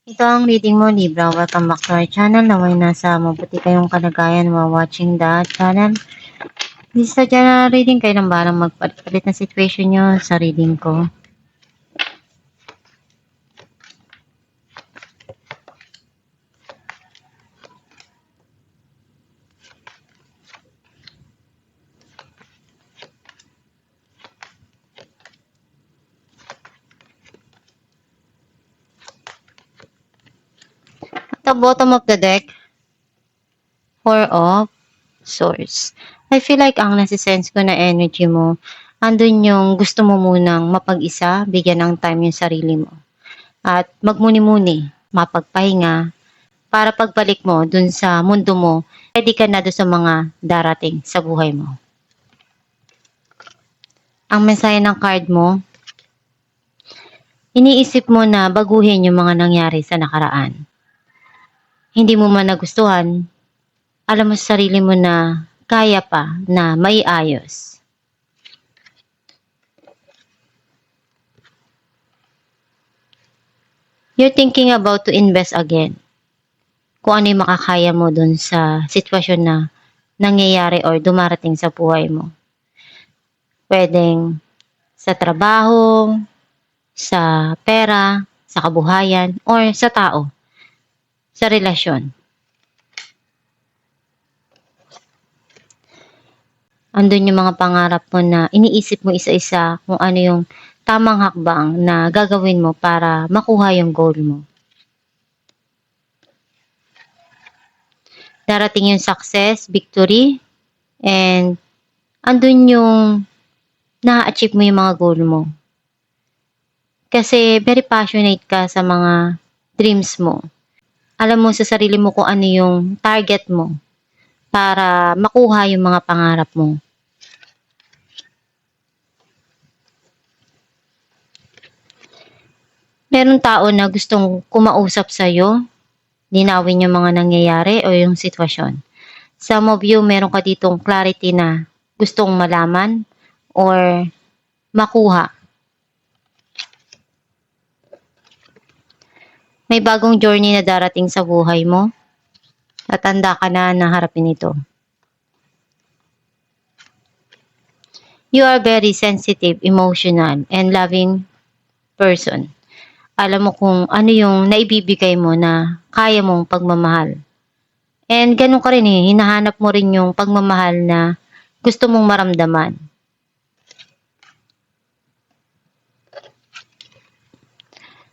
Ito ang reading mo, Libra. Welcome back to our channel. Naway nasa mabuti kayong kalagayan while watching the channel. This is a general reading. Kayo nang balang magpalit na situation nyo sa reading ko. At the bottom of the deck, Four of Swords. I feel like ang nasisense ko na energy mo, andun yung gusto mo munang mapag-isa, bigyan ng time yung sarili mo. At magmuni-muni, mapagpahinga, para pagbalik mo dun sa mundo mo, ready ka na dun sa mga darating sa buhay mo. Ang mensahe ng card mo, iniisip mo na baguhin yung mga nangyari sa nakaraan. Hindi mo man nagustuhan, alam mo sa sarili mo na kaya pa na maiayos. You're thinking about to invest again. Kung ano yung makakaya mo dun sa sitwasyon na nangyayari or dumarating sa buhay mo. Pwedeng sa trabaho, sa pera, sa kabuhayan, or sa tao, sa relasyon. Andun yung mga pangarap mo na iniisip mo isa-isa kung ano yung tamang hakbang na gagawin mo para makuha yung goal mo. Darating yung success, victory, and andun yung na-achieve mo yung mga goal mo. Kasi very passionate ka sa mga dreams mo. Alam mo sa sarili mo kung ano yung target mo para makuha yung mga pangarap mo. Meron tao na gustong kumausap sa'yo, linawin yung mga nangyayari o yung sitwasyon. Some of you, meron ka ditong clarity na gustong malaman or makuha. May bagong journey na darating sa buhay mo at handa ka na harapin ito. You are very sensitive, emotional, and loving person. Alam mo kung ano yung naibibigay mo na kaya mong pagmamahal. And ganun ka rin hinahanap mo rin yung pagmamahal na gusto mong maramdaman.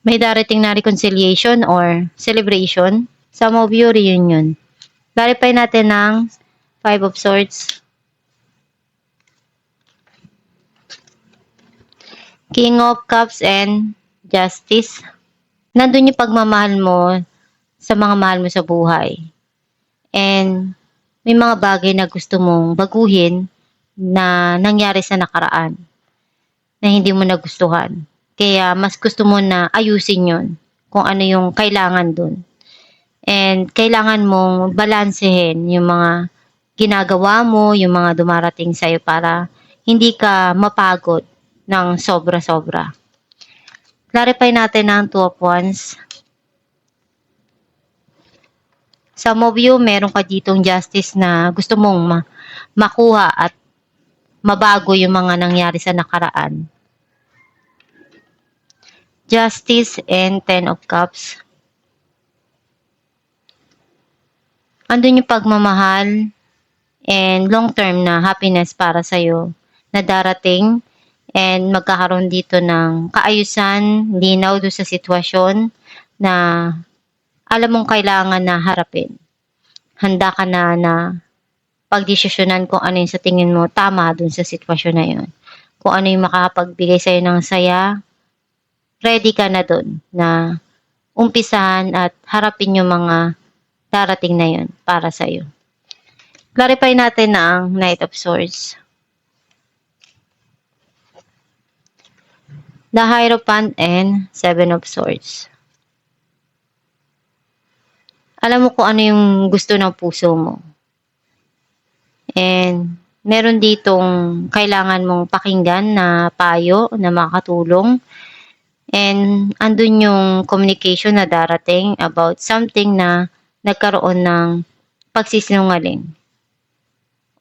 May darating na reconciliation or celebration. Some of you, reunion. Clarify natin ng Five of Swords, King of Cups, and Justice. Nandun yung pagmamahal mo sa mga mahal mo sa buhay. And may mga bagay na gusto mong baguhin na nangyari sa nakaraan na hindi mo nagustuhan. Kaya mas gusto mo na ayusin yon kung ano yung kailangan dun. And kailangan mong balansehin yung mga ginagawa mo, yung mga dumarating sa'yo para hindi ka mapagod ng sobra-sobra. Clarify natin ang Two of Wands. Some of you, meron ka ditong justice na gusto mong makuha at mabago yung mga nangyari sa nakaraan. Justice and Ten of Cups. Andun yung pagmamahal and long-term na happiness para sa'yo na darating and magkakaroon dito ng kaayusan, linaw doon sa sitwasyon na alam mong kailangan na harapin. Handa ka na pagdesisyonan kung ano yung sa tingin mo tama doon sa sitwasyon na yun. Kung ano yung makapagbigay sa'yo ng saya, ready ka na doon na umpisahan at harapin yung mga darating na yun para sa'yo. Clarify natin na ang Knight of Swords. The Hierophant and Seven of Swords. Alam mo kung ano yung gusto ng puso mo. And meron ditong kailangan mong pakinggan na payo na makatulong. And andun yung communication na darating about something na nagkaroon ng pagsisinungaling.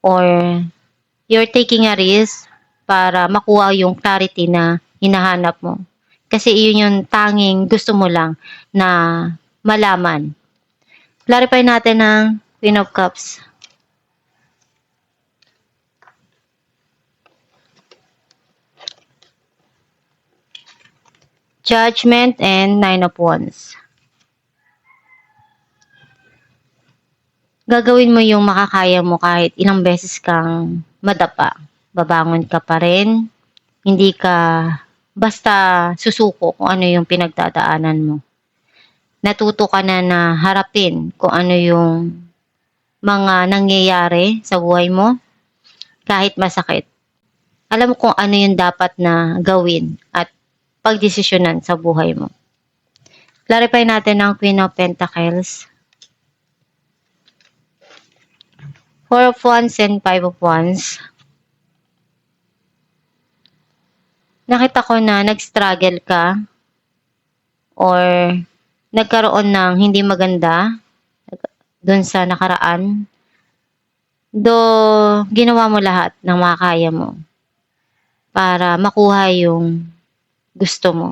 Or you're taking a risk para makuha yung clarity na hinahanap mo. Kasi iyon yung tanging gusto mo lang na malaman. Clarify natin ng Queen of Cups. Judgment and Nine of Wands. Gagawin mo yung makakaya mo kahit ilang beses kang madapa. Babangon ka pa rin. Hindi ka basta susuko kung ano yung pinagdadaanan mo. Natuto ka na harapin kung ano yung mga nangyayari sa buhay mo kahit masakit. Alam mo kung ano yung dapat na gawin at pagdesisyonan sa buhay mo. Clarify natin ang Queen of Pentacles. Four of Wands and Five of Wands. Nakita ko na nag-struggle ka or nagkaroon ng hindi maganda dun sa nakaraan. Ginawa mo lahat ng makakaya mo para makuha yung gusto mo.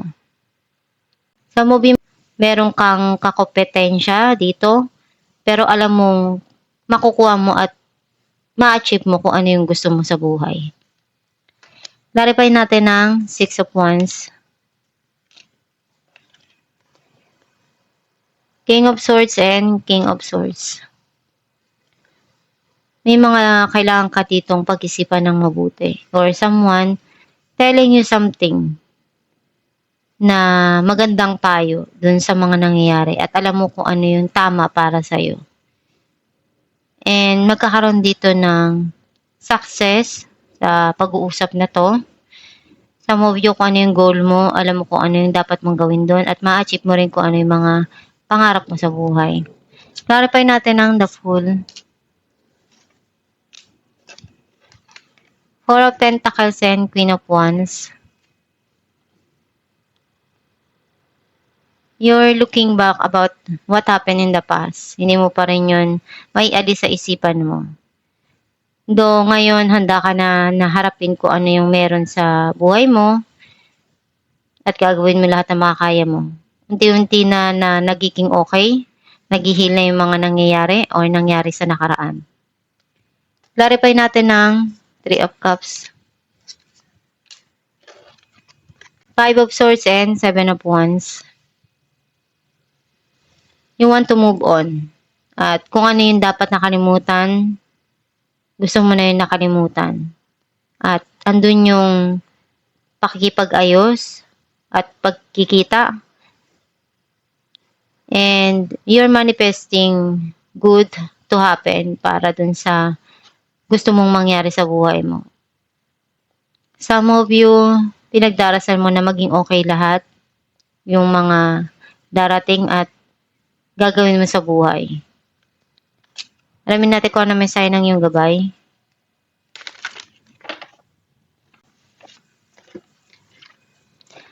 Sa movie, meron kang kakompetensya dito, pero alam mong makukuha mo at ma-achieve mo kung ano yung gusto mo sa buhay. Clarify natin ang Six of Wands. King of Swords and King of Swords. May mga kailangan ka ditong pag-isipan ng mabuti. Or someone telling you something na magandang payo dun sa mga nangyayari at alam mo kung ano yung tama para sa'yo. And magkakaroon dito ng success sa pag-uusap na to. Some of you kung ano yung goal mo, alam mo kung ano yung dapat mong gawin doon at ma-achieve mo rin kung ano yung mga pangarap mo sa buhay. Clarify natin ang The Fool. Four of Pentacles and Queen of Wands. You're looking back about what happened in the past. Hindi mo pa rin yun may alis sa isipan mo. Ngayon handa ka na naharapin kung ano yung meron sa buhay mo at gagawin mo lahat ng makakaya mo. Unti-unti na nagiging okay, naghihil na yung mga nangyayari o nangyari sa nakaraan. Clarify natin ng Three of Cups. Five of Swords and Seven of Wands. You want to move on. At kung ano yung dapat nakalimutan, gusto mo na yung nakalimutan. At andun yung pakikipag-ayos at pagkikita. And you're manifesting good to happen para dun sa gusto mong mangyari sa buhay mo. Some of you, pinagdarasal mo na maging okay lahat. Yung mga darating at gagawin mo sa buhay. Alamin natin kung ano may sign ng iyong gabay.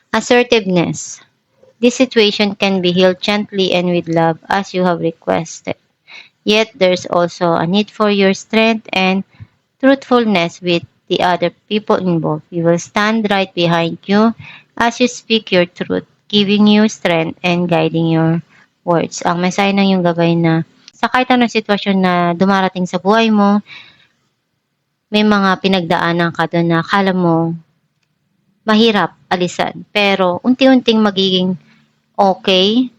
Assertiveness. This situation can be healed gently and with love as you have requested. Yet there's also a need for your strength and truthfulness with the other people involved. We will stand right behind you as you speak your truth, giving you strength and guiding your words. Ang mensahe ng iyong gabay na sa kahit anong sitwasyon na dumarating sa buhay mo, may mga pinagdaanan ka doon na akala mo mahirap alisan. Pero unti-unting magiging okay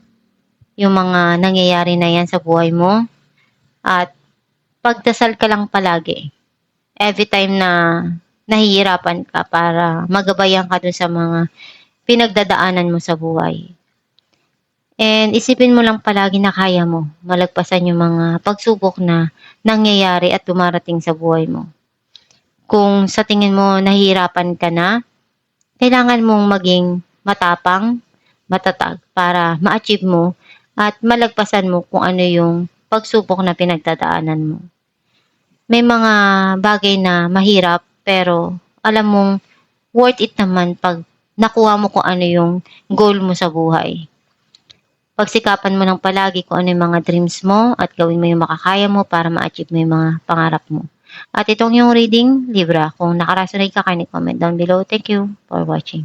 yung mga nangyayari na yan sa buhay mo. At pagdasal ka lang palagi. Every time na nahihirapan ka para magabayan ka doon sa mga pinagdadaanan mo sa buhay. And isipin mo lang palagi na kaya mo malagpasan yung mga pagsubok na nangyayari at dumarating sa buhay mo. Kung sa tingin mo nahihirapan ka na, kailangan mong maging matapang, matatag para ma-achieve mo at malagpasan mo kung ano yung pagsubok na pinagdadaanan mo. May mga bagay na mahirap pero alam mong worth it naman pag nakuha mo kung ano yung goal mo sa buhay. Pagsikapan mo ng palagi kung ano yung mga dreams mo at gawin mo yung makakaya mo para ma-achieve mo yung mga pangarap mo. At itong yung reading, Libra. Kung nakaresonate ka, kindly comment down below. Thank you for watching.